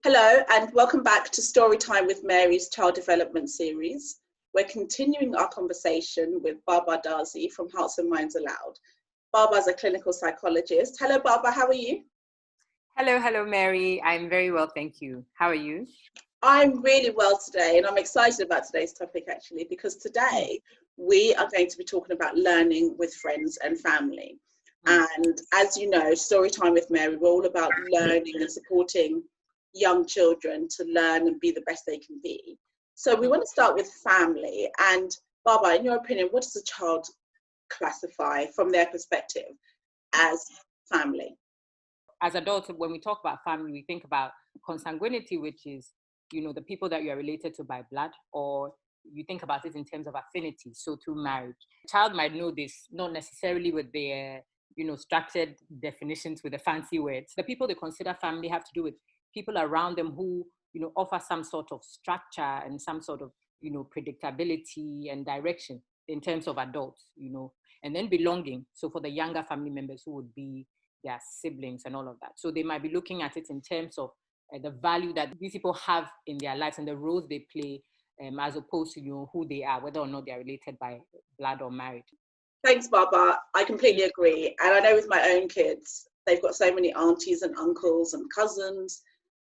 Hello and welcome back to Storytime with Mary's Child Development Series. We're continuing our conversation with Baba Darzi from Hearts and Minds Aloud. Baba's a clinical psychologist. Hello Baba, how are you? Hello, Mary. I'm very well, thank you. How are you? I'm really well today, and I'm excited about today's topic actually, because today we are going to be talking about learning with friends and family. And as you know, Storytime with Mary, we're all about learning and supporting young children to learn and be the best they can be. So we want to start with family. And Baba, in your opinion, what does a child classify from their perspective as family? As adults, when we talk about family, we think about consanguinity, which is, the people that you are related to by blood, or you think about it in terms of affinity, so through marriage. A child might know this, not necessarily with their, structured definitions with the fancy words. The people they consider family have to do with people around them who, offer some sort of structure and some sort of, predictability and direction in terms of adults, and then belonging. So for the younger family members who would be their siblings and all of that. So they might be looking at it in terms of the value that these people have in their lives and the roles they play, as opposed to, who they are, whether or not they are related by blood or marriage. Thanks, Baba. I completely agree. And I know with my own kids, they've got so many aunties and uncles and cousins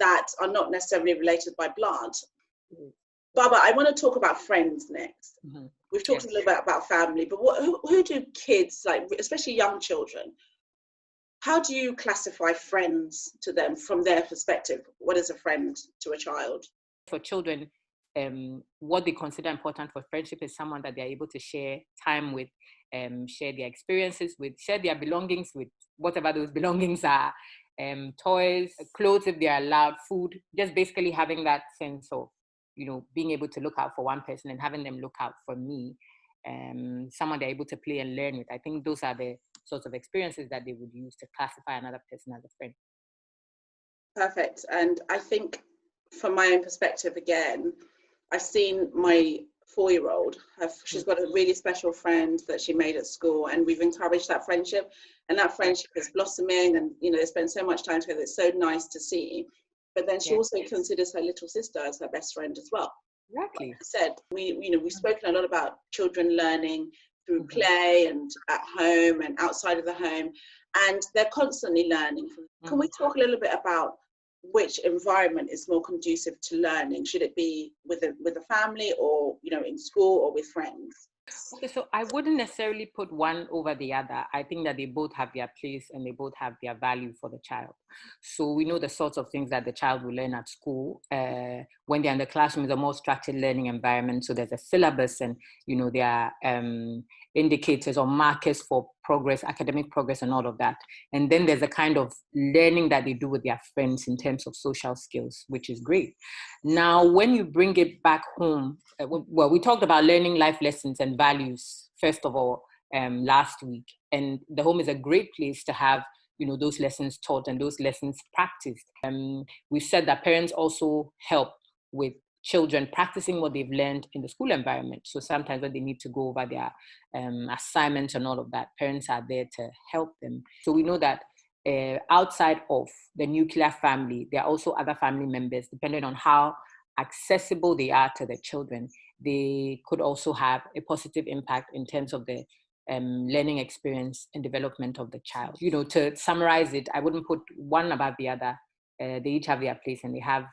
that are not necessarily related by blood. Baba, I want to talk about friends next. We've talked a little bit about family, but who do kids, like especially young children, how do you classify friends to them from their perspective? What is a friend to a child? For children, what they consider important for friendship is someone that they're able to share time with, share their experiences with, share their belongings with, whatever those belongings are, toys, clothes if they are allowed, food, just basically having that sense of, being able to look out for one person and having them look out for me, someone they're able to play and learn with. I think those are the sorts of experiences that they would use to classify another person as a friend. Perfect. And I think from my own perspective, again, I've seen my 4-year-old, she's got a really special friend that she made at school, and we've encouraged that friendship, and that friendship is blossoming, and they spend so much time together. It's so nice to see. But then she also considers her little sister as her best friend as well. Exactly. Like I said, we've spoken a lot about children learning through play and at home and outside of the home, and they're constantly learning. Can we talk a little bit about which environment is more conducive to learning? Should it be with a family, or in school, or with friends? Okay, so I wouldn't necessarily put one over the other. I think that they both have their place and they both have their value for the child. So we know the sorts of things that the child will learn at school. When they're in the classroom, is a more structured learning environment. So there's a syllabus, and there are indicators or markers for progress, academic progress, and all of that. And then there's a kind of learning that they do with their friends in terms of social skills, which is great. Now, when you bring it back home, well, we talked about learning life lessons and values, first of all, last week. And the home is a great place to have, those lessons taught and those lessons practiced. We've said that parents also help with children practicing what they've learned in the school environment. So sometimes when they need to go over their assignments and all of that, parents are there to help them. So we know that outside of the nuclear family, there are also other family members, depending on how accessible they are to the children. They could also have a positive impact in terms of the learning experience and development of the child. To summarize it, I wouldn't put one above the other. They each have their place, and they have,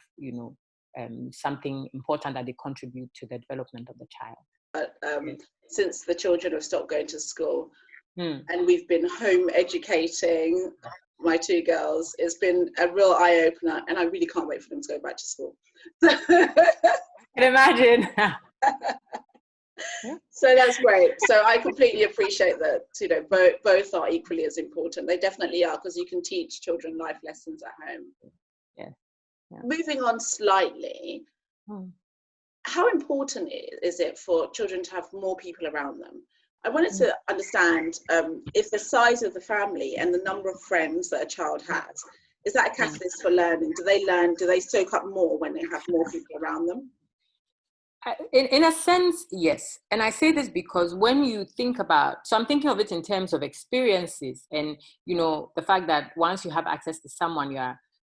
something important that they contribute to the development of the child. Since the children have stopped going to school, and we've been home educating my 2 girls, it's been a real eye-opener, and I really can't wait for them to go back to school. I can imagine. So that's great. So I completely appreciate that, both are equally as important. They definitely are, because you can teach children life lessons at home. Yeah. Moving on slightly, how important is it for children to have more people around them? I wanted to understand if the size of the family and the number of friends that a child has, is that a catalyst for learning? Do they learn? Do they soak up more when they have more people around them? In a sense, yes. And I say this because when you think about, so I'm thinking of it in terms of experiences and, the fact that once you have access to someone,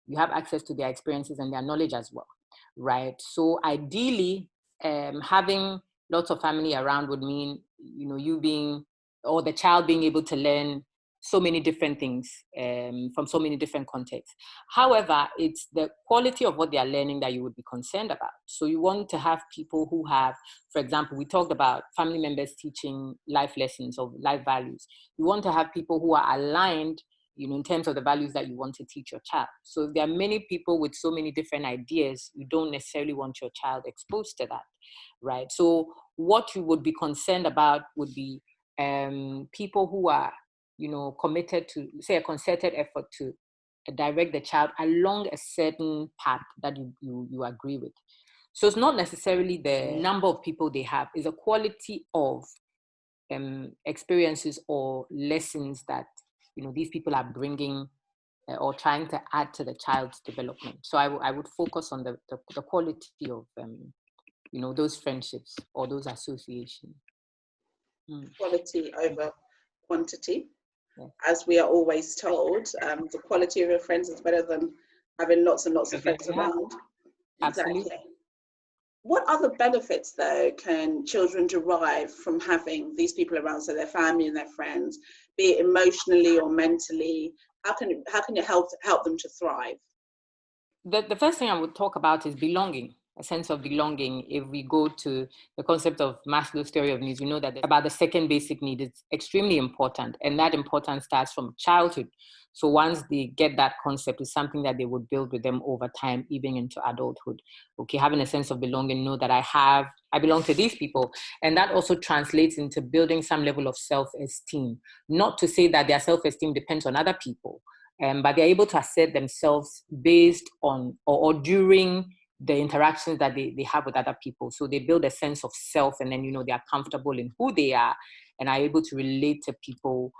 You have access to their experiences and their knowledge as well, right? So ideally, having lots of family around would mean, you being, or the child being able to learn so many different things from so many different contexts. However, it's the quality of what they are learning that you would be concerned about. So you want to have people who have, for example, we talked about family members teaching life lessons or life values. You want to have people who are aligned, in terms of the values that you want to teach your child. So if there are many people with so many different ideas, you don't necessarily want your child exposed to that, right? So what you would be concerned about would be people who are, committed to, say, a concerted effort to direct the child along a certain path that you agree with. So it's not necessarily the number of people they have, it's a quality of experiences or lessons that, these people are bringing or trying to add to the child's development. So I would focus on the quality of, those friendships or those associations. Quality over quantity. Yeah. As we are always told, the quality of your friends is better than having lots and lots of friends around. Absolutely. Exactly. What other benefits, though, can children derive from having these people around, so their family and their friends, be it emotionally or mentally? How can it help them to thrive? The first thing I would talk about is belonging, a sense of belonging. If we go to the concept of Maslow's theory of needs, we know that about the second basic need is extremely important, and that importance starts from childhood. So once they get that concept, it's something that they would build with them over time, even into adulthood. Okay, having a sense of belonging, know that I belong to these people. And that also translates into building some level of self-esteem. Not to say that their self-esteem depends on other people, but they're able to assert themselves based on or during the interactions that they have with other people. So they build a sense of self, and then, they are comfortable in who they are and are able to relate to people,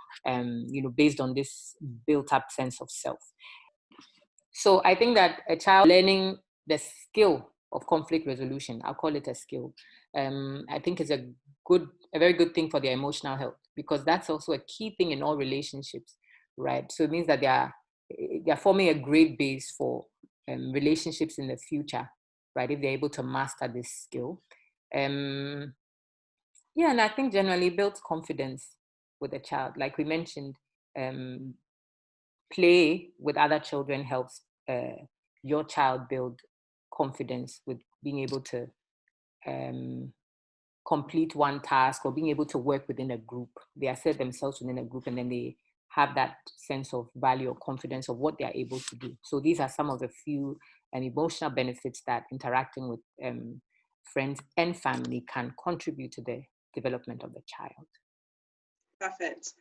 based on this built up sense of self. So I think that a child learning the skill of conflict resolution, I'll call it a skill, I think is a very good thing for their emotional health, because that's also a key thing in all relationships, right? So it means that they are forming a great base for relationships in the future, right? If they're able to master this skill. And I think generally builds confidence with a child. Like we mentioned, play with other children helps your child build confidence with being able to complete one task or being able to work within a group. They assert themselves within a group, and then they have that sense of value or confidence of what they are able to do. So these are some of the few emotional benefits that interacting with friends and family can contribute to the development of the child. Perfect.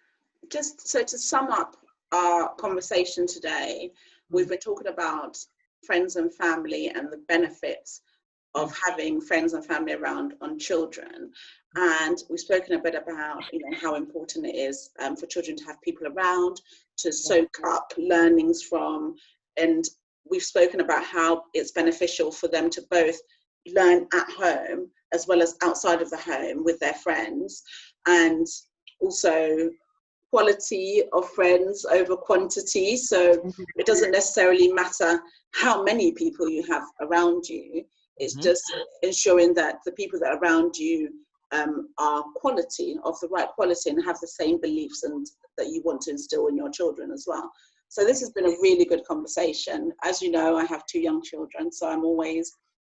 Just so to sum up our conversation today, we've been talking about friends and family and the benefits of having friends and family around on children. And we've spoken a bit about, how important it is for children to have people around, to soak up learnings from, and we've spoken about how it's beneficial for them to both learn at home as well as outside of the home with their friends, and also quality of friends over quantity. So it doesn't necessarily matter how many people you have around you. It's just ensuring that the people that are around you are quality, of the right quality, and have the same beliefs and that you want to instill in your children as well. So this has been a really good conversation. As you know, I have 2 young children, so I'm always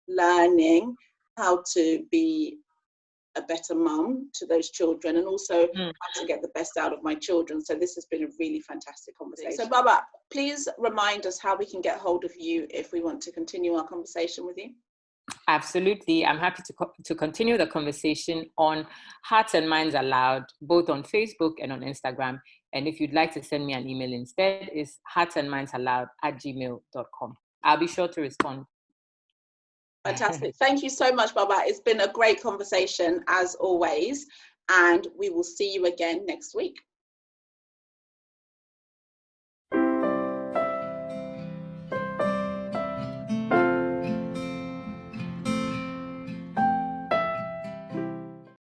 learning how to be a better mum to those children, and also how to get the best out of my children. So this has been a really fantastic conversation. So Baba, please remind us how we can get hold of you if we want to continue our conversation with you. Absolutely. I'm happy to continue the conversation on Hearts and Minds Aloud, both on Facebook and on Instagram. And if you'd like to send me an email instead, it's heartsandmindsaloud@gmail.com. I'll be sure to respond. Fantastic. Thank you so much, Baba. It's been a great conversation as always, and we will see you again next week.